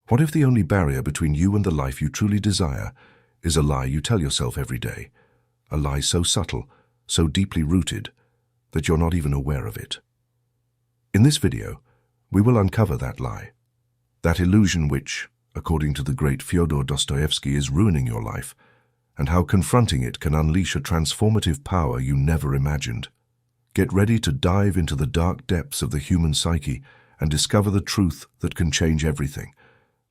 What if the only barrier between you and the life you truly desire is a lie you tell yourself every day? A lie so subtle, so deeply rooted, that you're not even aware of it. In this video, we will uncover that lie, that illusion which, according to the great Fyodor Dostoevsky, is ruining your life, and how confronting it can unleash a transformative power you never imagined. Get ready to dive into the dark depths of the human psyche and discover the truth that can change everything.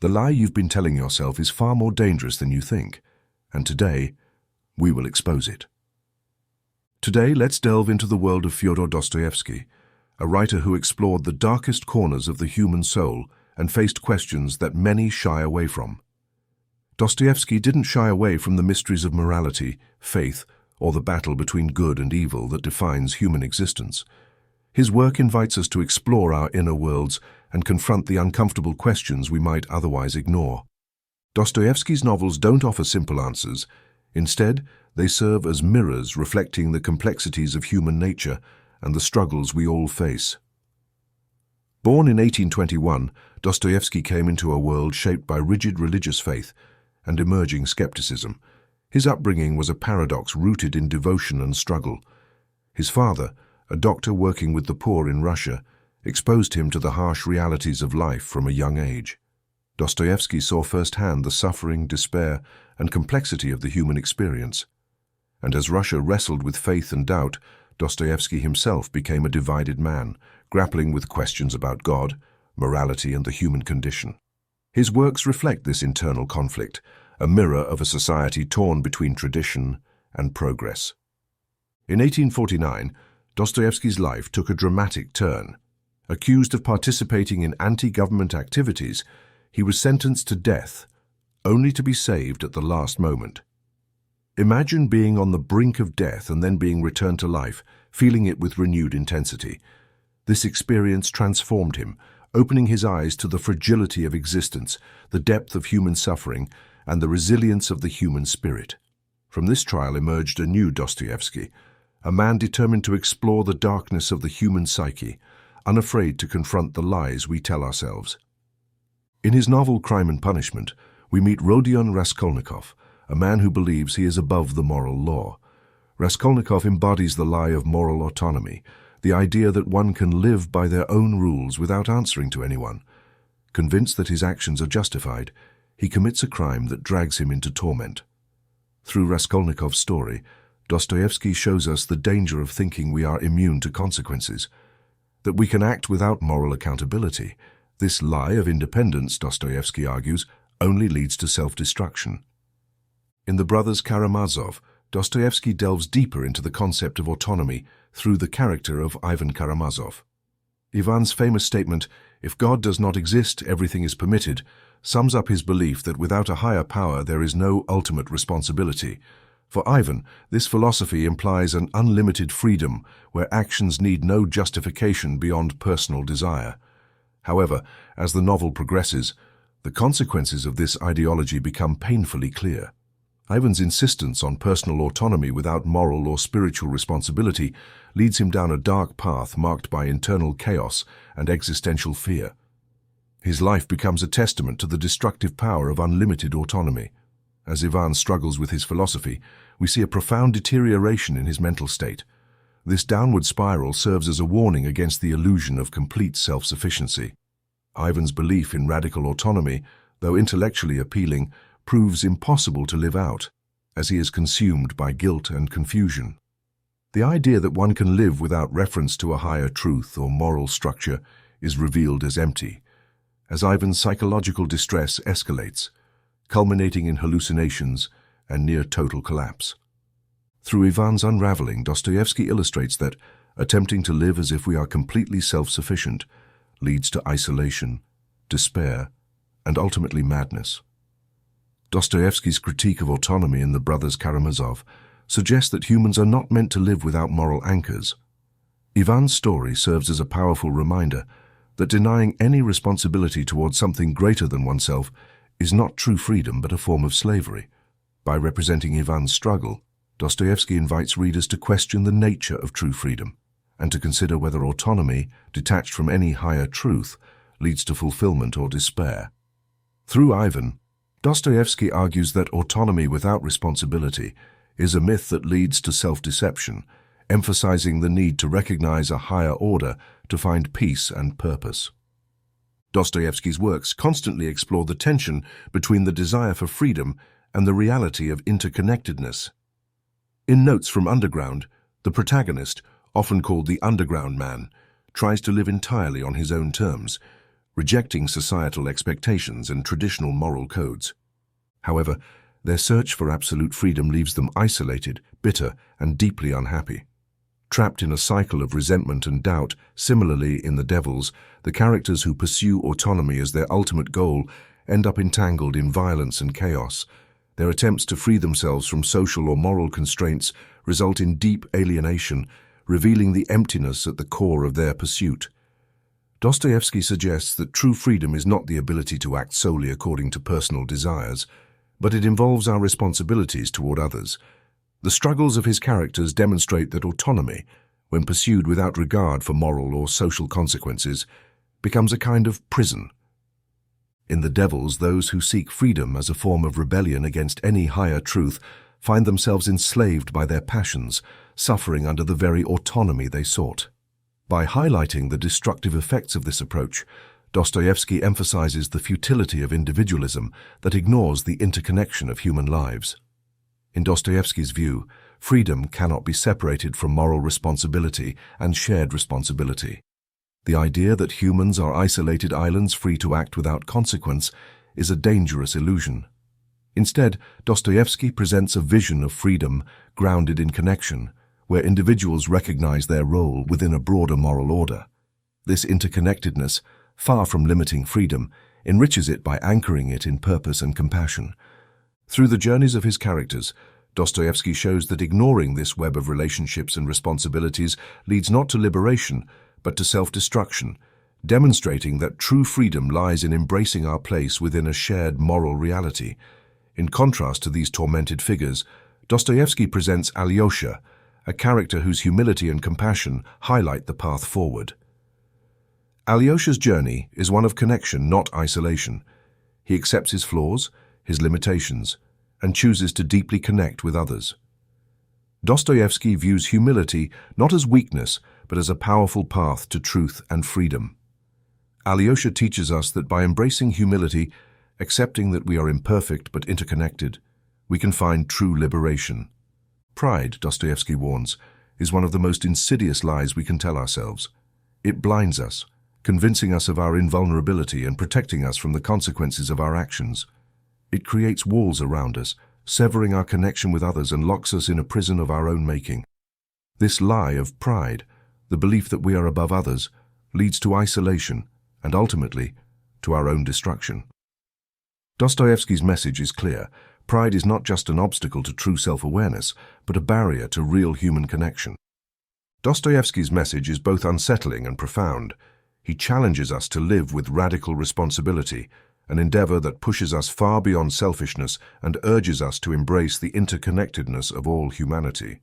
The lie you've been telling yourself is far more dangerous than you think, and today, we will expose it. Today, let's delve into the world of Fyodor Dostoevsky, a writer who explored the darkest corners of the human soul and faced questions that many shy away from. Dostoevsky didn't shy away from the mysteries of morality, faith, or the battle between good and evil that defines human existence. His work invites us to explore our inner worlds and confront the uncomfortable questions we might otherwise ignore. Dostoevsky's novels don't offer simple answers. Instead, they serve as mirrors reflecting the complexities of human nature and the struggles we all face. Born in 1821, Dostoevsky came into a world shaped by rigid religious faith and emerging skepticism. His upbringing was a paradox rooted in devotion and struggle. His father, a doctor working with the poor in Russia, exposed him to the harsh realities of life from a young age. Dostoevsky saw firsthand the suffering, despair, and complexity of the human experience. And as Russia wrestled with faith and doubt, Dostoevsky himself became a divided man, grappling with questions about God, morality, and the human condition. His works reflect this internal conflict, a mirror of a society torn between tradition and progress. In 1849, Dostoevsky's life took a dramatic turn. Accused of participating in anti-government activities, he was sentenced to death, only to be saved at the last moment. Imagine being on the brink of death and then being returned to life, feeling it with renewed intensity. This experience transformed him, opening his eyes to the fragility of existence, the depth of human suffering, and the resilience of the human spirit. From this trial emerged a new Dostoevsky, a man determined to explore the darkness of the human psyche, unafraid to confront the lies we tell ourselves. In his novel Crime and Punishment, we meet Rodion Raskolnikov, a man who believes he is above the moral law. Raskolnikov embodies the lie of moral autonomy, the idea that one can live by their own rules without answering to anyone. Convinced that his actions are justified, he commits a crime that drags him into torment. Through Raskolnikov's story, Dostoevsky shows us the danger of thinking we are immune to consequences, that we can act without moral accountability. This lie of independence, Dostoevsky argues, only leads to self-destruction. In The Brothers Karamazov, Dostoevsky delves deeper into the concept of autonomy through the character of Ivan Karamazov. Ivan's famous statement, "If God does not exist, everything is permitted," sums up his belief that without a higher power there is no ultimate responsibility. For Ivan, this philosophy implies an unlimited freedom where actions need no justification beyond personal desire. However, as the novel progresses, the consequences of this ideology become painfully clear. Ivan's insistence on personal autonomy without moral or spiritual responsibility leads him down a dark path marked by internal chaos and existential fear. His life becomes a testament to the destructive power of unlimited autonomy. As Ivan struggles with his philosophy, we see a profound deterioration in his mental state. This downward spiral serves as a warning against the illusion of complete self-sufficiency. Ivan's belief in radical autonomy, though intellectually appealing, proves impossible to live out, as he is consumed by guilt and confusion. The idea that one can live without reference to a higher truth or moral structure is revealed as empty, as Ivan's psychological distress escalates, culminating in hallucinations and near-total collapse. Through Ivan's unraveling, Dostoevsky illustrates that attempting to live as if we are completely self-sufficient leads to isolation, despair, and ultimately madness. Dostoevsky's critique of autonomy in The Brothers Karamazov suggests that humans are not meant to live without moral anchors. Ivan's story serves as a powerful reminder that denying any responsibility towards something greater than oneself is not true freedom but a form of slavery. By representing Ivan's struggle, Dostoevsky invites readers to question the nature of true freedom and to consider whether autonomy, detached from any higher truth, leads to fulfillment or despair. Through Ivan, Dostoevsky argues that autonomy without responsibility is a myth that leads to self-deception, emphasizing the need to recognize a higher order to find peace and purpose. Dostoevsky's works constantly explore the tension between the desire for freedom and the reality of interconnectedness. In Notes from Underground, the protagonist, often called the underground man, tries to live entirely on his own terms, rejecting societal expectations and traditional moral codes. However, their search for absolute freedom leaves them isolated, bitter, and deeply unhappy. Trapped in a cycle of resentment and doubt, similarly in The Devils, the characters who pursue autonomy as their ultimate goal end up entangled in violence and chaos. Their attempts to free themselves from social or moral constraints result in deep alienation, revealing the emptiness at the core of their pursuit. Dostoevsky suggests that true freedom is not the ability to act solely according to personal desires, but it involves our responsibilities toward others. The struggles of his characters demonstrate that autonomy, when pursued without regard for moral or social consequences, becomes a kind of prison. In The Devils, those who seek freedom as a form of rebellion against any higher truth find themselves enslaved by their passions, suffering under the very autonomy they sought. By highlighting the destructive effects of this approach, Dostoevsky emphasizes the futility of individualism that ignores the interconnection of human lives. In Dostoevsky's view, freedom cannot be separated from moral responsibility and shared responsibility. The idea that humans are isolated islands free to act without consequence is a dangerous illusion. Instead, Dostoevsky presents a vision of freedom grounded in connection, where individuals recognize their role within a broader moral order. This interconnectedness, far from limiting freedom, enriches it by anchoring it in purpose and compassion. Through the journeys of his characters, Dostoevsky shows that ignoring this web of relationships and responsibilities leads not to liberation, but to self-destruction, demonstrating that true freedom lies in embracing our place within a shared moral reality. In contrast to these tormented figures, Dostoevsky presents Alyosha, a character whose humility and compassion highlight the path forward. Alyosha's journey is one of connection, not isolation. He accepts his flaws, his limitations, and chooses to deeply connect with others. Dostoevsky views humility not as weakness, but as a powerful path to truth and freedom. Alyosha teaches us that by embracing humility, accepting that we are imperfect but interconnected, we can find true liberation. Pride, Dostoevsky warns, is one of the most insidious lies we can tell ourselves. It blinds us, convincing us of our invulnerability and protecting us from the consequences of our actions. It creates walls around us, severing our connection with others and locks us in a prison of our own making. This lie of pride, the belief that we are above others, leads to isolation and ultimately to our own destruction. Dostoevsky's message is clear. Pride is not just an obstacle to true self-awareness, but a barrier to real human connection. Dostoevsky's message is both unsettling and profound. He challenges us to live with radical responsibility, an endeavor that pushes us far beyond selfishness and urges us to embrace the interconnectedness of all humanity.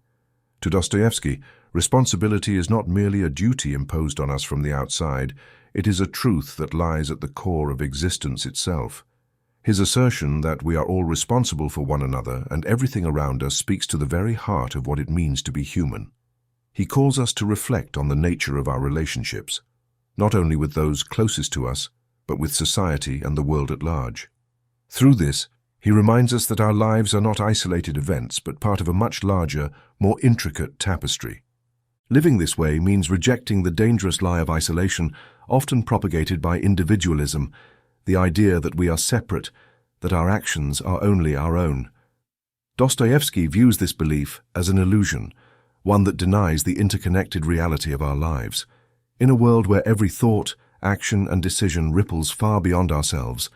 To Dostoevsky, responsibility is not merely a duty imposed on us from the outside, it is a truth that lies at the core of existence itself. His assertion that we are all responsible for one another and everything around us speaks to the very heart of what it means to be human. He calls us to reflect on the nature of our relationships, not only with those closest to us, but with society and the world at large. Through this, he reminds us that our lives are not isolated events, but part of a much larger, more intricate tapestry. Living this way means rejecting the dangerous lie of isolation, often propagated by individualism, the idea that we are separate, that our actions are only our own. Dostoevsky views this belief as an illusion, one that denies the interconnected reality of our lives. In a world where every thought, action, and decision ripples far beyond ourselves,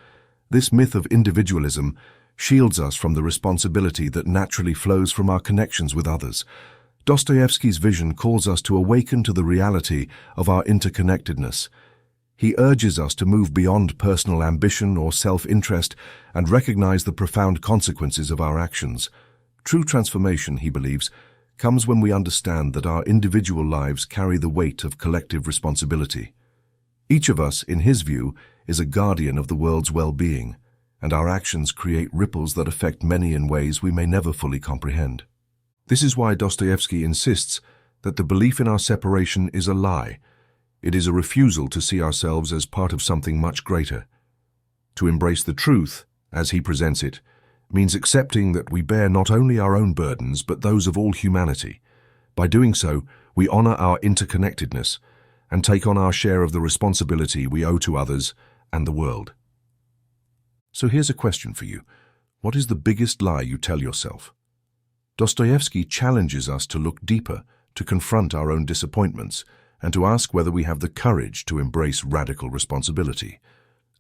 this myth of individualism shields us from the responsibility that naturally flows from our connections with others. Dostoevsky's vision calls us to awaken to the reality of our interconnectedness. He urges us to move beyond personal ambition or self-interest and recognize the profound consequences of our actions. True transformation, he believes, comes when we understand that our individual lives carry the weight of collective responsibility. Each of us, in his view, is a guardian of the world's well-being. and our actions create ripples that affect many in ways we may never fully comprehend. This is why Dostoevsky insists that the belief in our separation is a lie. It is a refusal to see ourselves as part of something much greater. To embrace the truth, as he presents it, means accepting that we bear not only our own burdens but those of all humanity. By doing so, we honor our interconnectedness and take on our share of the responsibility we owe to others and the world. So here's a question for you. What is the biggest lie you tell yourself? Dostoevsky challenges us to look deeper, to confront our own disappointments, and to ask whether we have the courage to embrace radical responsibility.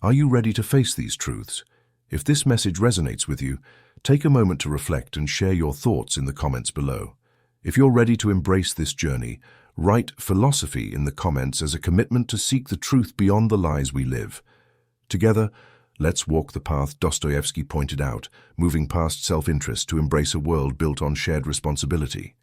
Are you ready to face these truths? If this message resonates with you, take a moment to reflect and share your thoughts in the comments below. If you're ready to embrace this journey, write philosophy in the comments as a commitment to seek the truth beyond the lies we live. Together, let's walk the path Dostoevsky pointed out, moving past self-interest to embrace a world built on shared responsibility.